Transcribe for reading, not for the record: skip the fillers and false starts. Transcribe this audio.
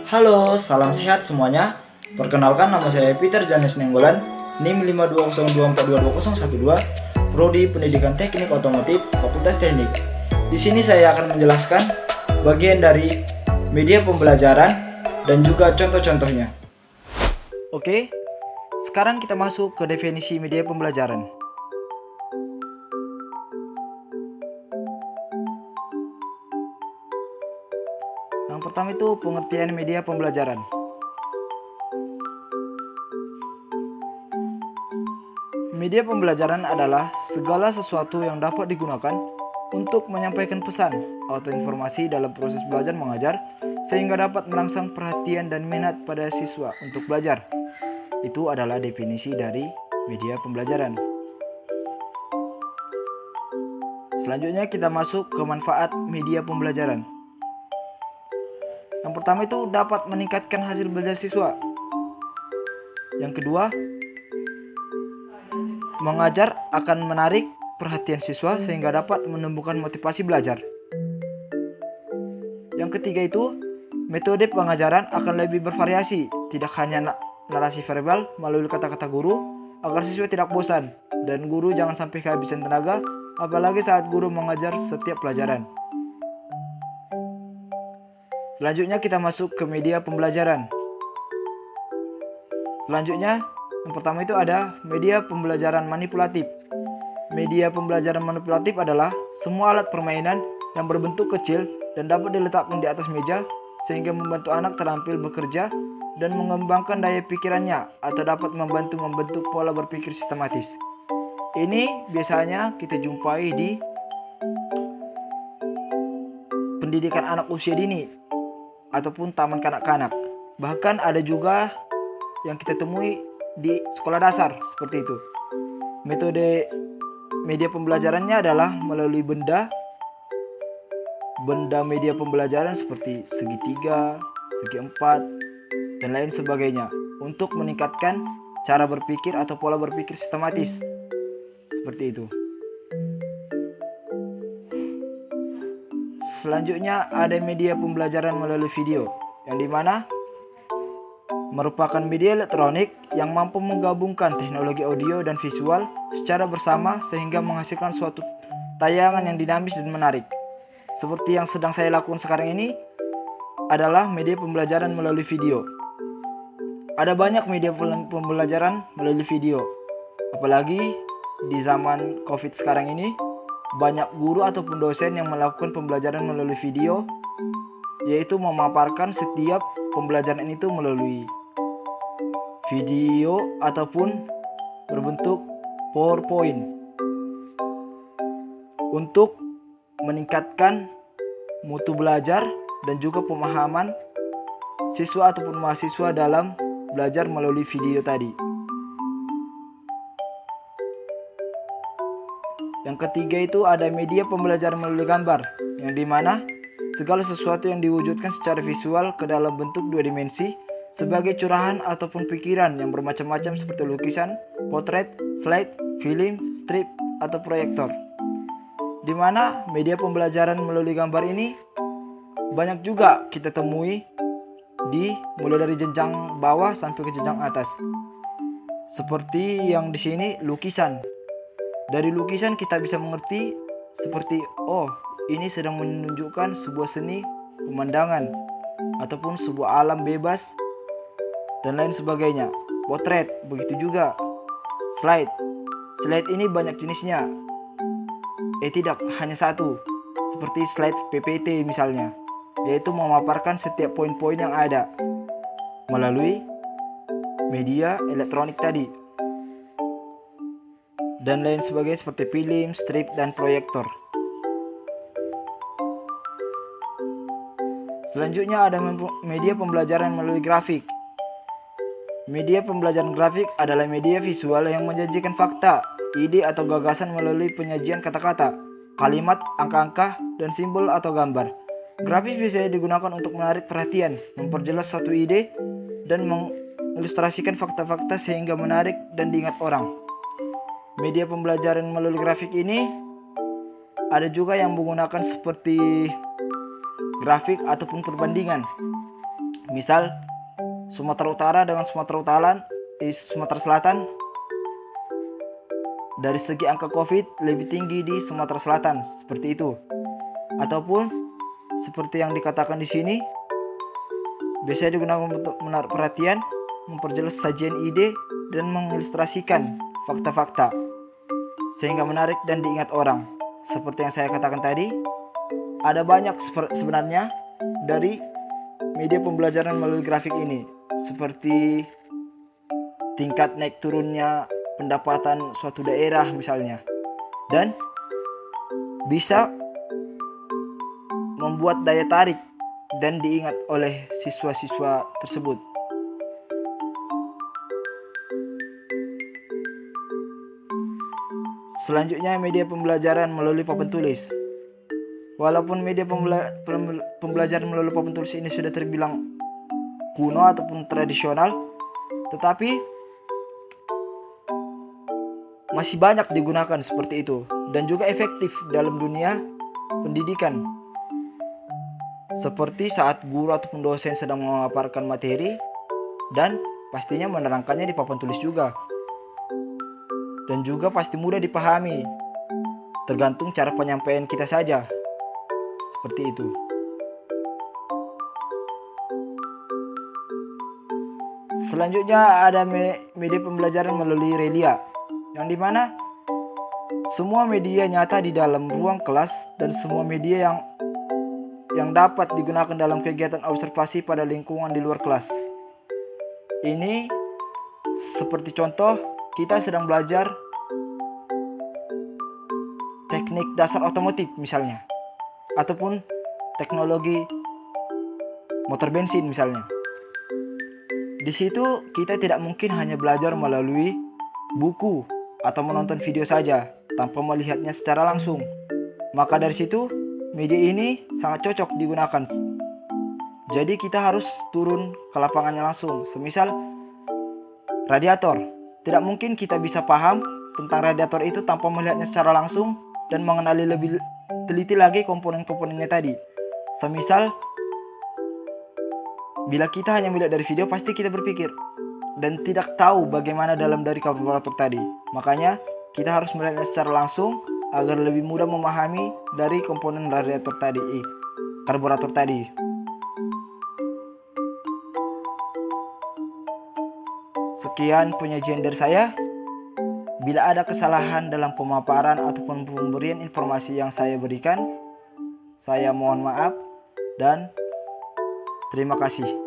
Halo, salam sehat semuanya. Perkenalkan, nama saya Peter Janes Nenggolan, NIM 52024222012, Prodi Pendidikan Teknik Otomotif, Fakultas Teknik. Di sini saya akan menjelaskan bagian dari media pembelajaran dan juga contoh-contohnya. Oke, sekarang kita masuk ke definisi media pembelajaran. Yang pertama itu pengertian media pembelajaran. Media pembelajaran adalah segala sesuatu yang dapat digunakan untuk menyampaikan pesan atau informasi dalam proses belajar mengajar sehingga dapat merangsang perhatian dan minat pada siswa untuk belajar. Itu adalah definisi dari media pembelajaran. Selanjutnya kita masuk ke manfaat media pembelajaran. Yang pertama itu dapat meningkatkan hasil belajar siswa. Yang kedua, mengajar akan menarik perhatian siswa sehingga dapat menumbuhkan motivasi belajar. Yang ketiga itu, metode pengajaran akan lebih bervariasi, tidak hanya narasi verbal melalui kata-kata guru, agar siswa tidak bosan dan guru jangan sampai kehabisan tenaga, apalagi saat guru mengajar setiap pelajaran. Selanjutnya kita masuk ke media pembelajaran. Selanjutnya, yang pertama itu ada media pembelajaran manipulatif. Media pembelajaran manipulatif adalah semua alat permainan yang berbentuk kecil dan dapat diletakkan di atas meja sehingga membantu anak terampil bekerja dan mengembangkan daya pikirannya atau dapat membantu membentuk pola berpikir sistematis. Ini biasanya kita jumpai di pendidikan anak usia dini ataupun taman kanak-kanak. Bahkan ada juga yang kita temui di sekolah dasar seperti itu. Metode media pembelajarannya adalah melalui benda media pembelajaran seperti segitiga, segi empat, dan lain sebagainya untuk meningkatkan cara berpikir atau pola berpikir sistematis. Seperti itu. Selanjutnya ada media pembelajaran melalui video, yang dimana merupakan media elektronik yang mampu menggabungkan teknologi audio dan visual secara bersama sehingga menghasilkan suatu tayangan yang dinamis dan menarik. Seperti yang sedang saya lakukan sekarang ini adalah media pembelajaran melalui video. Ada banyak media pembelajaran melalui video, apalagi di zaman COVID sekarang ini. Banyak guru ataupun dosen yang melakukan pembelajaran melalui video, yaitu memaparkan setiap pembelajaran itu melalui video ataupun berbentuk PowerPoint untuk meningkatkan mutu belajar dan juga pemahaman siswa ataupun mahasiswa dalam belajar melalui video tadi. Yang ketiga itu ada media pembelajaran melalui gambar, yang dimana segala sesuatu yang diwujudkan secara visual ke dalam bentuk dua dimensi sebagai curahan ataupun pikiran yang bermacam-macam seperti lukisan, potret, slide, film, strip, atau proyektor. Dimana media pembelajaran melalui gambar ini banyak juga kita temui mulai dari jenjang bawah sampai ke jenjang atas. Seperti yang di sini lukisan. Dari lukisan kita bisa mengerti seperti ini sedang menunjukkan sebuah seni pemandangan ataupun sebuah alam bebas dan lain sebagainya. Potret begitu juga. Slide ini banyak jenisnya. Tidak hanya satu. Seperti slide PPT misalnya, yaitu memaparkan setiap poin-poin yang ada melalui media elektronik tadi. Dan lain sebagainya seperti film, strip, dan proyektor. Selanjutnya ada media pembelajaran melalui grafik. Media pembelajaran grafik adalah media visual yang menjanjikan fakta, ide atau gagasan melalui penyajian kata-kata, kalimat, angka-angka, dan simbol atau gambar. Grafis bisa digunakan untuk menarik perhatian, memperjelas suatu ide, dan mengilustrasikan fakta-fakta sehingga menarik dan diingat orang. Media pembelajaran melalui grafik ini ada juga yang menggunakan seperti grafik ataupun perbandingan. Misal Sumatera Utara dengan Sumatera Selatan, dari segi angka COVID lebih tinggi di Sumatera Selatan, seperti itu. Ataupun seperti yang dikatakan di sini, biasanya digunakan untuk menarik perhatian, memperjelas sajian ide, dan mengilustrasikan fakta-fakta sehingga menarik dan diingat orang. Seperti yang saya katakan tadi, ada banyak sebenarnya dari media pembelajaran melalui grafik ini, seperti tingkat naik turunnya pendapatan suatu daerah misalnya, dan bisa membuat daya tarik dan diingat oleh siswa-siswa tersebut. Selanjutnya, media pembelajaran melalui papan tulis. Walaupun media pembelajaran melalui papan tulis ini sudah terbilang kuno ataupun tradisional, tetapi masih banyak digunakan seperti itu dan juga efektif dalam dunia pendidikan. Seperti saat guru ataupun dosen sedang memaparkan materi dan pastinya menerangkannya di papan tulis juga. Dan juga pasti mudah dipahami, tergantung cara penyampaian kita saja. Seperti itu. Selanjutnya ada media pembelajaran melalui relia, yang dimana semua media nyata di dalam ruang kelas dan semua media yang dapat digunakan dalam kegiatan observasi pada lingkungan di luar kelas. Ini seperti contoh, kita sedang belajar teknik dasar otomotif misalnya, ataupun teknologi motor bensin misalnya. Di situ kita tidak mungkin hanya belajar melalui buku atau menonton video saja tanpa melihatnya secara langsung. Maka dari situ media ini sangat cocok digunakan. Jadi kita harus turun ke lapangannya langsung. Semisal radiator, tidak mungkin kita bisa paham tentang radiator itu tanpa melihatnya secara langsung dan mengenali lebih teliti lagi komponen-komponennya tadi. Semisal bila kita hanya melihat dari video, pasti kita berpikir dan tidak tahu bagaimana dalam dari karburator tadi. Makanya kita harus melihatnya secara langsung agar lebih mudah memahami dari komponen karburator tadi. Sekian penyajian dari saya. Bila ada kesalahan dalam pemaparan ataupun pemberian informasi yang saya berikan, saya mohon maaf dan terima kasih.